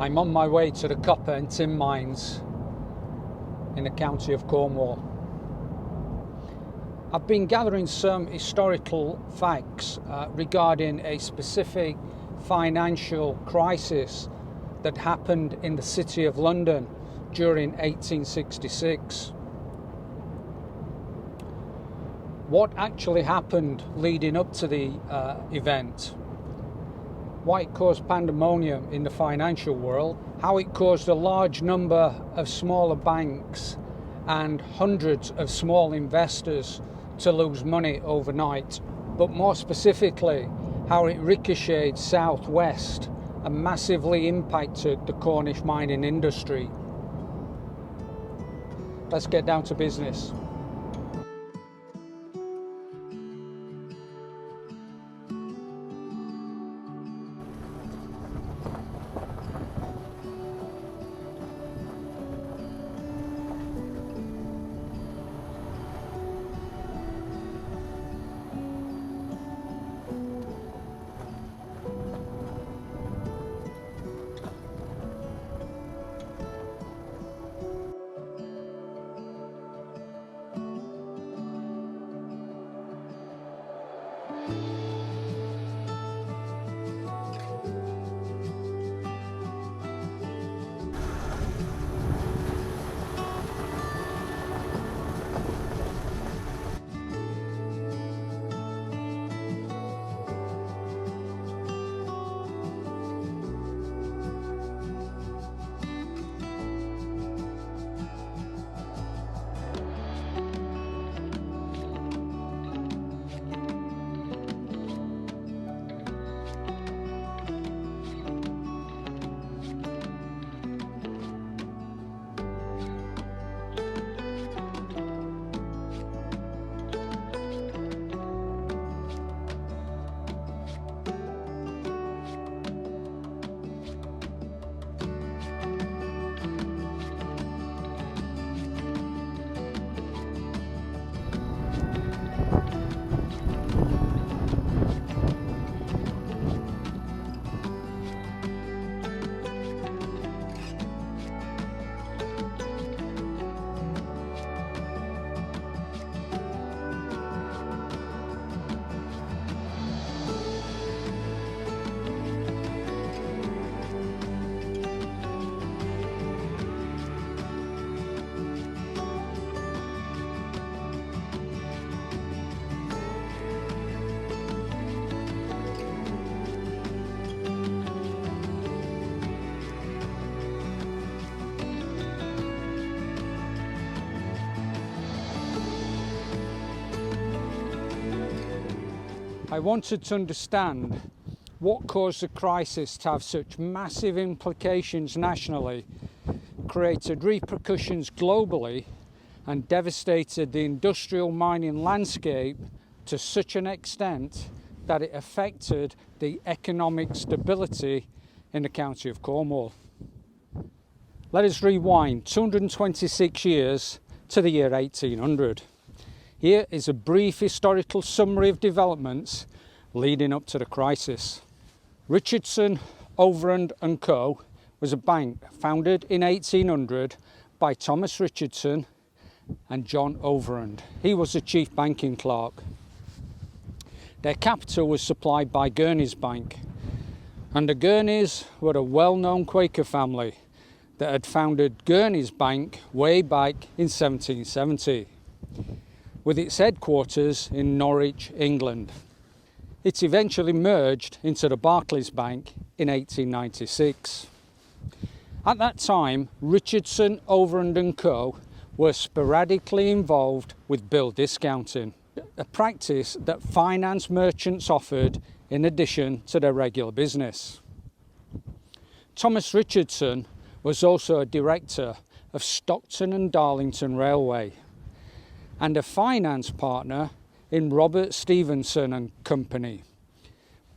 I'm on my way to the copper and tin mines in the county of Cornwall. I've been gathering some historical facts regarding a specific financial crisis that happened in the City of London during 1866. What actually happened leading up to the event? Why it caused pandemonium in the financial world, how it caused a large number of smaller banks and hundreds of small investors to lose money overnight, but more specifically, how it ricocheted southwest and massively impacted the Cornish mining industry. Let's get down to business. I wanted to understand what caused the crisis to have such massive implications nationally, created repercussions globally, and devastated the industrial mining landscape to such an extent that it affected the economic stability in the county of Cornwall. Let us rewind 226 years to the year 1800. Here is a brief historical summary of developments leading up to the crisis. Richardson, Overend and Co. was a bank founded in 1800 by Thomas Richardson and John Overend. He was the chief banking clerk. Their capital was supplied by Gurney's Bank, and the Gurneys were a well-known Quaker family that had founded Gurney's Bank way back in 1770. With its headquarters in Norwich, England. It eventually merged into the Barclays Bank in 1896. At that time, Richardson, Overend and Co. were sporadically involved with bill discounting, a practice that finance merchants offered in addition to their regular business. Thomas Richardson was also a director of Stockton and Darlington Railway, and a finance partner in Robert Stevenson and Company.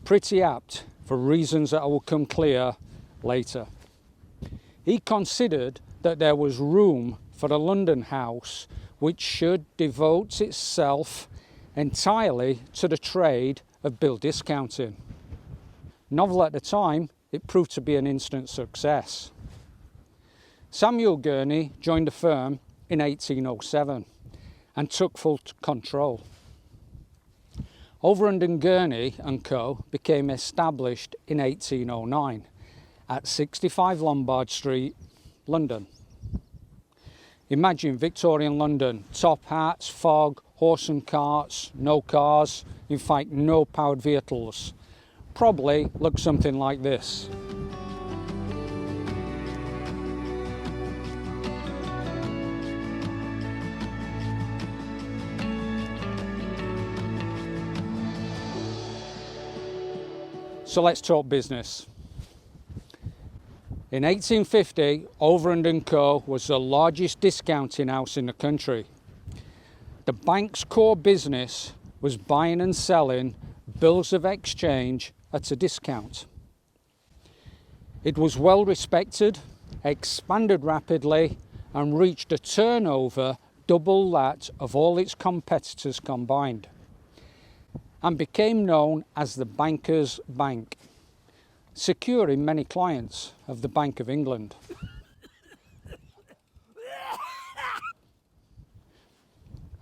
Pretty apt for reasons that will come clear later. He considered that there was room for a London house which should devote itself entirely to the trade of bill discounting. Novel at the time, it proved to be an instant success. Samuel Gurney joined the firm in 1807 and took full control. Overend Gurney and Co. became established in 1809 at 65 Lombard Street, London. Imagine Victorian London, top hats, fog, horse and carts, no cars, in fact no powered vehicles. Probably looked something like this. So let's talk business. In 1850, Overend & Co. was the largest discounting house in the country. The bank's core business was buying and selling bills of exchange at a discount. It was well respected, expanded rapidly, and reached a turnover double that of all its competitors combined, and became known as the Banker's Bank, securing many clients of the Bank of England.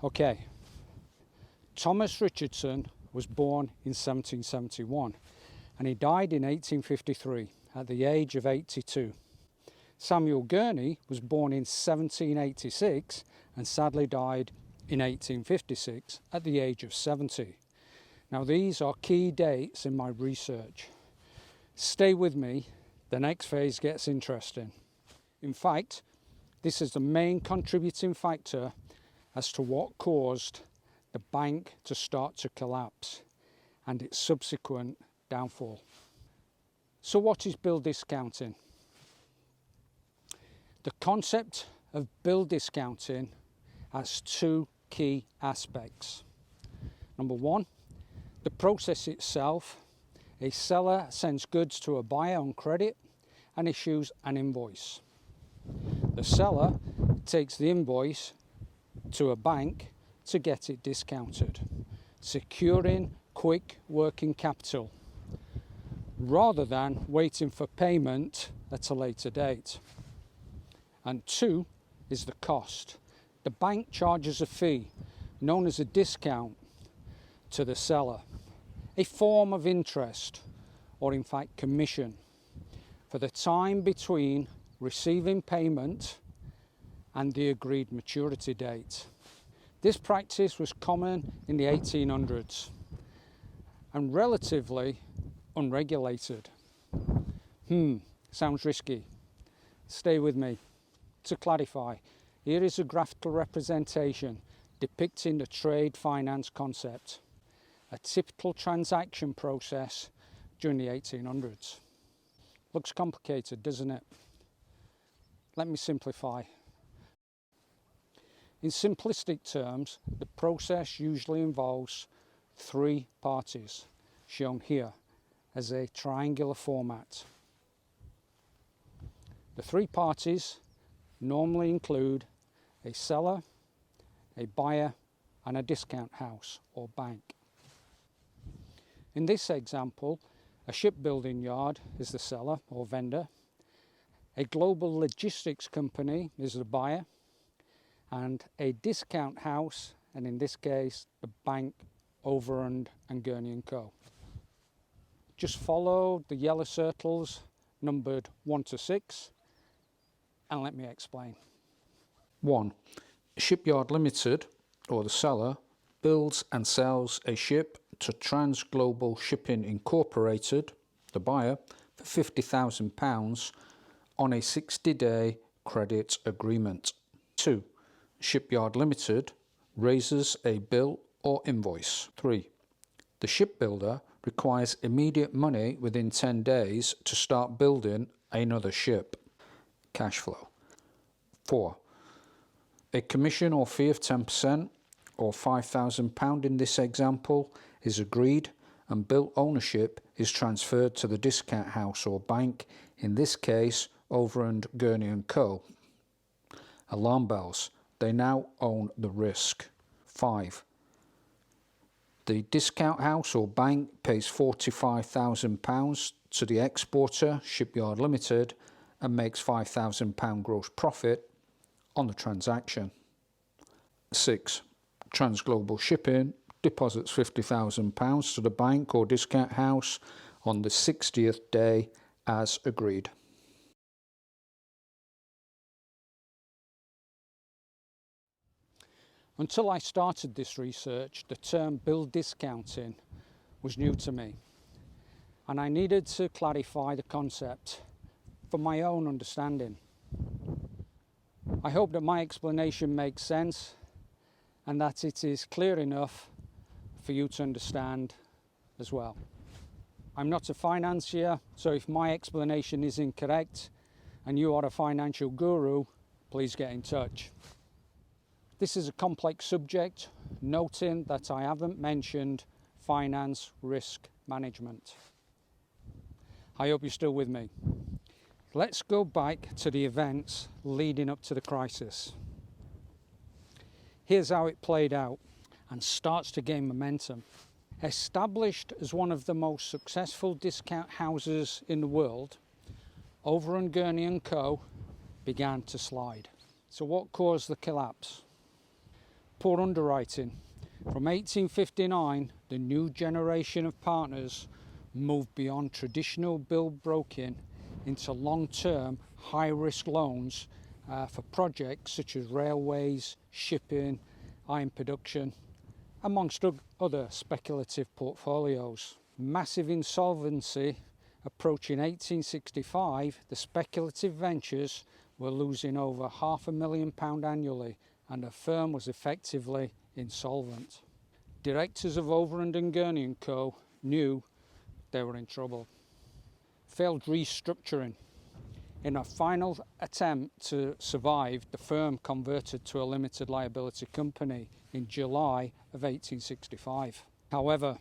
Okay, Thomas Richardson was born in 1771 and he died in 1853 at the age of 82. Samuel Gurney was born in 1786 and sadly died in 1856 at the age of 70. Now these are key dates in my research. Stay with me, the next phase gets interesting. In fact, this is the main contributing factor as to what caused the bank to start to collapse and its subsequent downfall. So what is bill discounting? The concept of bill discounting has two key aspects. Number one, the process itself. A seller sends goods to a buyer on credit and issues an invoice. The seller takes the invoice to a bank to get it discounted, securing quick working capital rather than waiting for payment at a later date. And two is the cost. The bank charges a fee known as a discount to the seller, a form of interest, or in fact commission, for the time between receiving payment and the agreed maturity date. This practice was common in the 1800s and relatively unregulated. Sounds risky. Stay with me. To clarify, here is a graphical representation depicting the trade finance concept, a typical transaction process during the 1800s. Looks complicated, doesn't it? Let me simplify. In simplistic terms, the process usually involves three parties, shown here as a triangular format. The three parties normally include a seller, a buyer, and a discount house or bank. In this example, a shipbuilding yard is the seller or vendor, a global logistics company is the buyer, and a discount house, and in this case, the bank, Overend Gurney & Co. Just follow the yellow circles numbered 1 to 6, and let me explain. 1. Shipyard Limited, or the seller, builds and sells a ship to Trans Global Shipping Incorporated, the buyer, for £50,000 on a 60-day credit agreement. 2. Shipyard Limited raises a bill or invoice. 3. The shipbuilder requires immediate money within 10 days to start building another ship. Cash flow. 4. A commission or fee of 10% or £5,000 in this example is agreed and bill ownership is transferred to the discount house or bank, in this case Overend Gurney & Co. Alarm bells. They now own the risk. 5. The discount house or bank pays £45,000 to the exporter, Shipyard Limited, and makes £5,000 gross profit on the transaction. 6. Transglobal Shipping deposits £50,000 to the bank or discount house on the 60th day as agreed. Until I started this research, the term bill discounting was new to me, and I needed to clarify the concept for my own understanding. I hope that my explanation makes sense and that it is clear enough for you to understand as well. I'm not a financier, so if my explanation is incorrect and you are a financial guru, please get in touch. This is a complex subject, noting that I haven't mentioned finance risk management. I hope you're still with me. Let's go back to the events leading up to the crisis. Here's how it played out and starts to gain momentum. Established as one of the most successful discount houses in the world, Overend Gurney and Co. began to slide. So what caused the collapse? Poor underwriting. From 1859, the new generation of partners moved beyond traditional bill broking into long-term, high-risk loans for projects such as railways, shipping, iron production, amongst other speculative portfolios. Massive insolvency approaching 1865, the speculative ventures were losing over £500,000 annually, and the firm was effectively insolvent. Directors of Overend and Gurney and Co. knew they were in trouble. Failed restructuring. In a final attempt to survive, the firm converted to a limited liability company in July of 1865. However,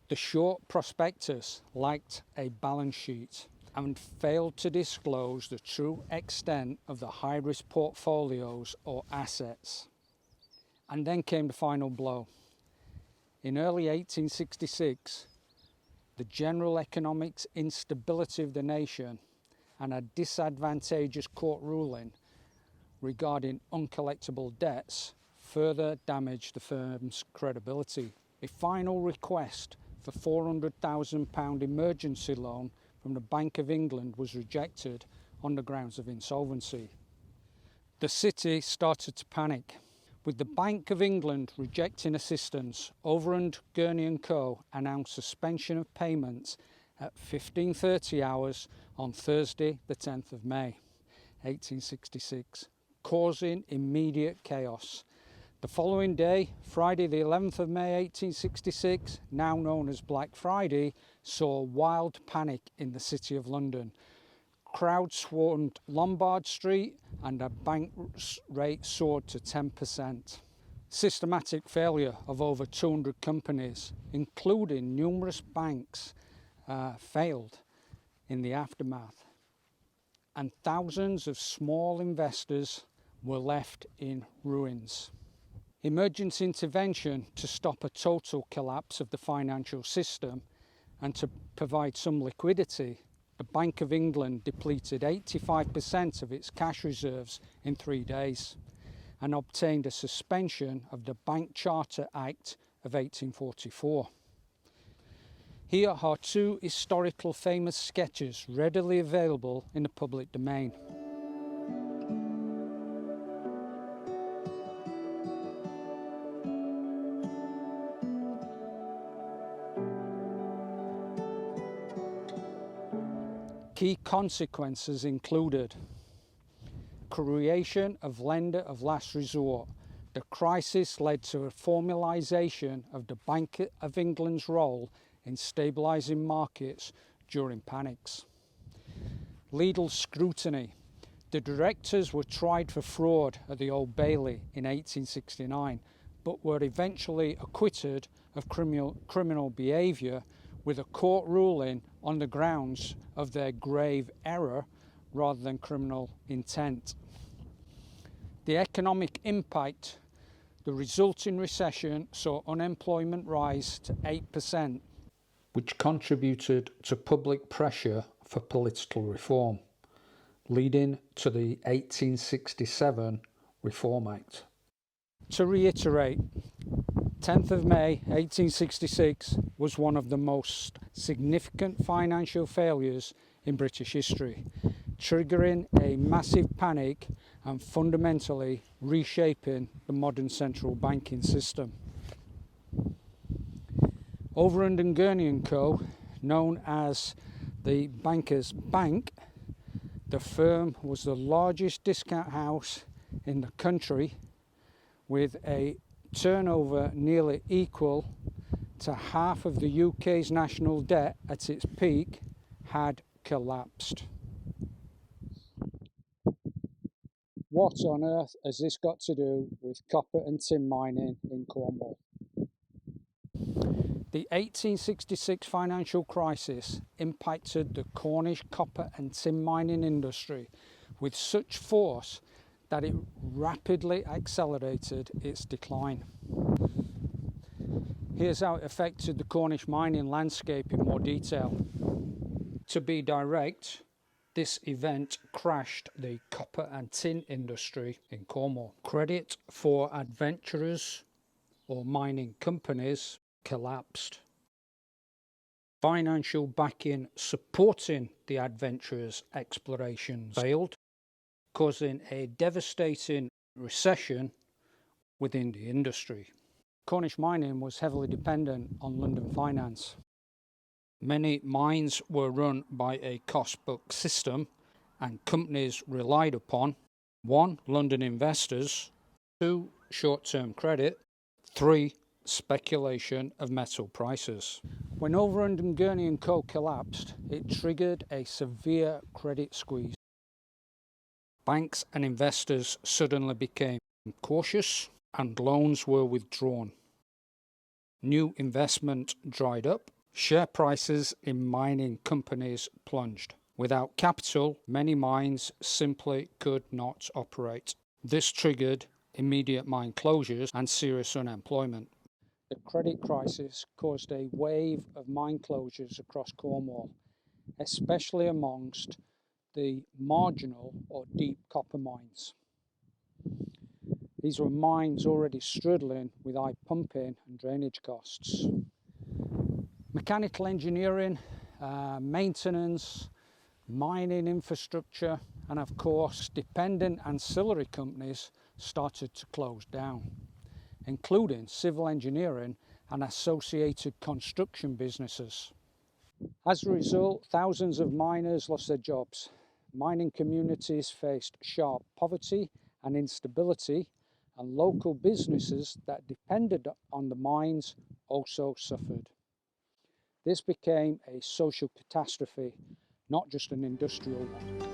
the short prospectus lacked a balance sheet and failed to disclose the true extent of the high-risk portfolios or assets. And then came the final blow. In early 1866, the general economic instability of the nation and a disadvantageous court ruling regarding uncollectible debts further damaged the firm's credibility. A final request for £400,000 emergency loan from the Bank of England was rejected on the grounds of insolvency. The city started to panic. With the Bank of England rejecting assistance, Overend Gurney and Co. announced suspension of payments at 15:30 hours on Thursday the 10th of May 1866, causing immediate chaos. The following day, Friday the 11th of May 1866, now known as Black Friday, saw wild panic in the City of London. Crowds swarmed Lombard Street and the bank rate soared to 10%. Systematic failure of over 200 companies, including numerous banks, failed in the aftermath, and thousands of small investors were left in ruins. Emergency intervention to stop a total collapse of the financial system and to provide some liquidity, the Bank of England depleted 85% of its cash reserves in 3 days and obtained a suspension of the Bank Charter Act of 1844. Here are 2 historical famous sketches readily available in the public domain. Key consequences included creation of lender of last resort. The crisis led to a formalisation of the Bank of England's role in stabilising markets during panics. Legal scrutiny. The directors were tried for fraud at the Old Bailey in 1869, but were eventually acquitted of criminal behaviour with a court ruling on the grounds of their grave error rather than criminal intent. The economic impact. The resulting recession saw unemployment rise to 8%. which contributed to public pressure for political reform, leading to the 1867 Reform Act. To reiterate, 10th of May 1866 was one of the most significant financial failures in British history, triggering a massive panic and fundamentally reshaping the modern central banking system. Overend Gurney & Co., known as the Bankers' Bank, the firm was the largest discount house in the country, with a turnover nearly equal to half of the UK's national debt at its peak, had collapsed. What on earth has this got to do with copper and tin mining in Cornwall? The 1866 financial crisis impacted the Cornish copper and tin mining industry with such force that it rapidly accelerated its decline. Here's how it affected the Cornish mining landscape in more detail. To be direct, this event crashed the copper and tin industry in Cornwall. Credit for adventurers or mining companies collapsed. Financial backing supporting the adventurers' explorations failed, causing a devastating recession within the industry. Cornish mining was heavily dependent on London finance. Many mines were run by a cost-book system, and companies relied upon 1. London investors, 2. short-term credit, 3. speculation of metal prices. When Overend Gurney & Co. collapsed, it triggered a severe credit squeeze. Banks and investors suddenly became cautious and loans were withdrawn. New investment dried up. Share prices in mining companies plunged. Without capital, many mines simply could not operate. This triggered immediate mine closures and serious unemployment. The credit crisis caused a wave of mine closures across Cornwall, especially amongst the marginal or deep copper mines. These were mines already struggling with high pumping and drainage costs. Mechanical engineering, maintenance, mining infrastructure, and of course dependent ancillary companies started to close down, including civil engineering and associated construction businesses. As a result, thousands of miners lost their jobs. Mining communities faced sharp poverty and instability, and local businesses that depended on the mines also suffered. This became a social catastrophe, not just an industrial one.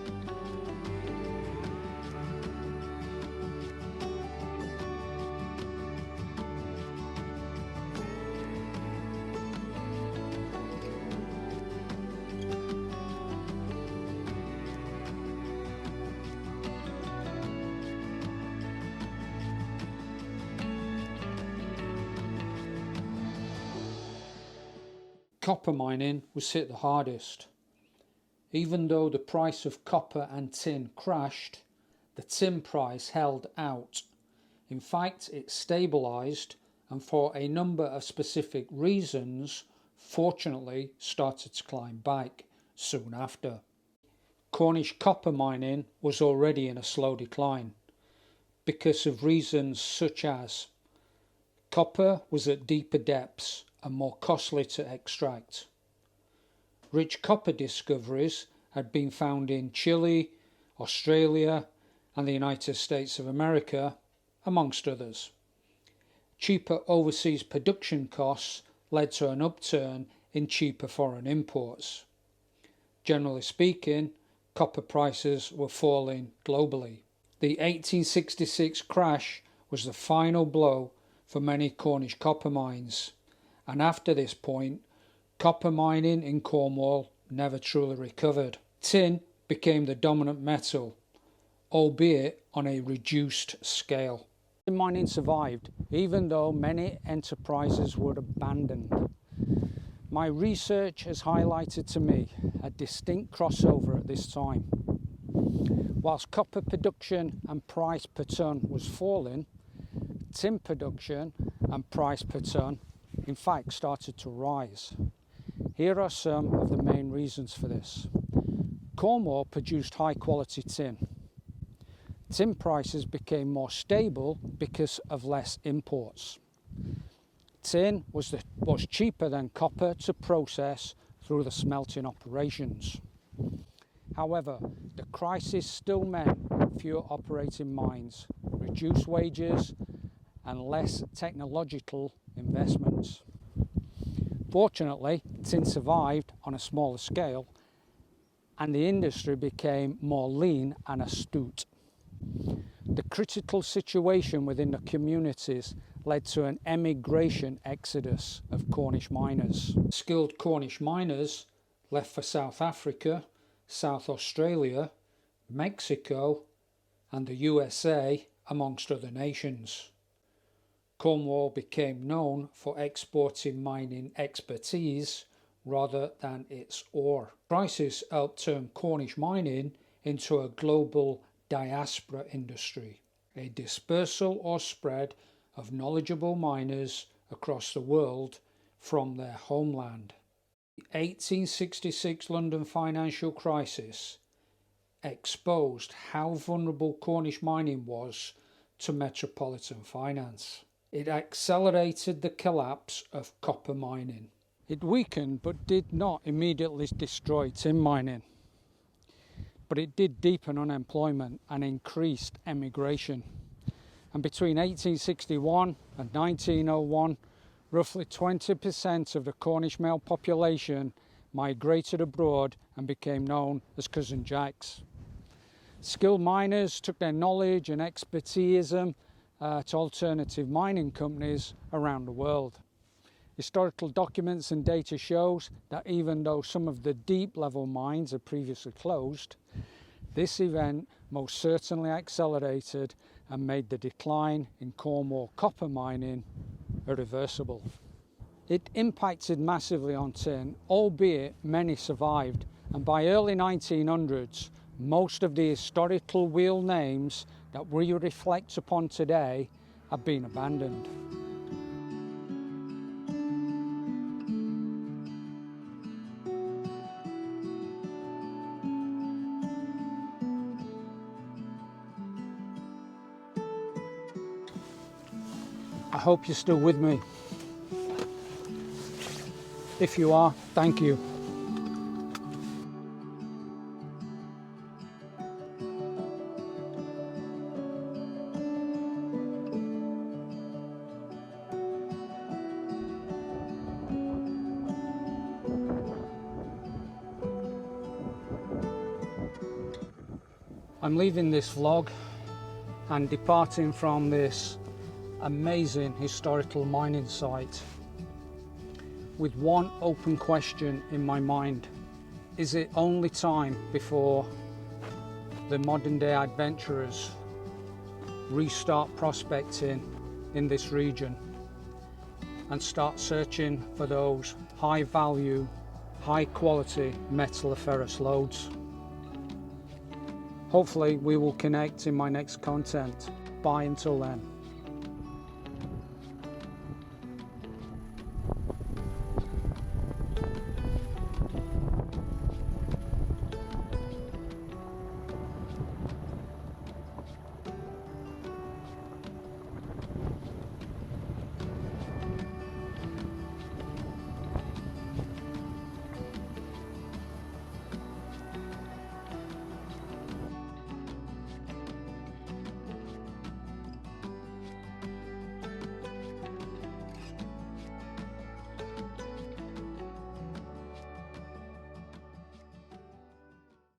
Copper mining was hit the hardest. Even though the price of copper and tin crashed, the tin price held out. In fact, it stabilised and for a number of specific reasons, fortunately, started to climb back soon after. Cornish copper mining was already in a slow decline because of reasons such as copper was at deeper depths and more costly to extract. Rich copper discoveries had been found in Chile, Australia, and the United States of America, amongst others. Cheaper overseas production costs led to an upturn in cheaper foreign imports. Generally speaking, copper prices were falling globally. The 1866 crash was the final blow for many Cornish copper mines, and after this point, copper mining in Cornwall never truly recovered. Tin became the dominant metal, albeit on a reduced scale. Tin mining survived, even though many enterprises were abandoned. My research has highlighted to me a distinct crossover at this time. Whilst copper production and price per tonne was falling, tin production and price per tonne in fact started to rise. Here are some of the main reasons for this. Cornwall produced high quality tin. Tin prices became more stable because of less imports. Tin was cheaper than copper to process through the smelting operations. However, the crisis still meant fewer operating mines, reduced wages and less technological investments. Fortunately, tin survived on a smaller scale and the industry became more lean and astute. The critical situation within the communities led to an emigration exodus of Cornish miners. Skilled Cornish miners left for South Africa, South Australia, Mexico and the USA, amongst other nations. Cornwall became known for exporting mining expertise rather than its ore. Crisis helped turn Cornish mining into a global diaspora industry, a dispersal or spread of knowledgeable miners across the world from their homeland. The 1866 London financial crisis exposed how vulnerable Cornish mining was to metropolitan finance. It accelerated the collapse of copper mining. It weakened but did not immediately destroy tin mining. But it did deepen unemployment and increased emigration. And between 1861 and 1901, roughly 20% of the Cornish male population migrated abroad and became known as Cousin Jacks. Skilled miners took their knowledge and expertise to alternative mining companies around the world. Historical documents and data shows that even though some of the deep level mines had previously closed, this event most certainly accelerated and made the decline in Cornwall copper mining irreversible. It impacted massively on tin, albeit many survived, and by early 1900s most of the historical wheel names that we reflect upon today have been abandoned. I hope you're still with me. If you are, thank you. I'm leaving this vlog and departing from this amazing historical mining site with one open question in my mind. Is it only time before the modern day adventurers restart prospecting in this region and start searching for those high value, high quality metalliferous lodes? Hopefully we will connect in my next content. Bye until then.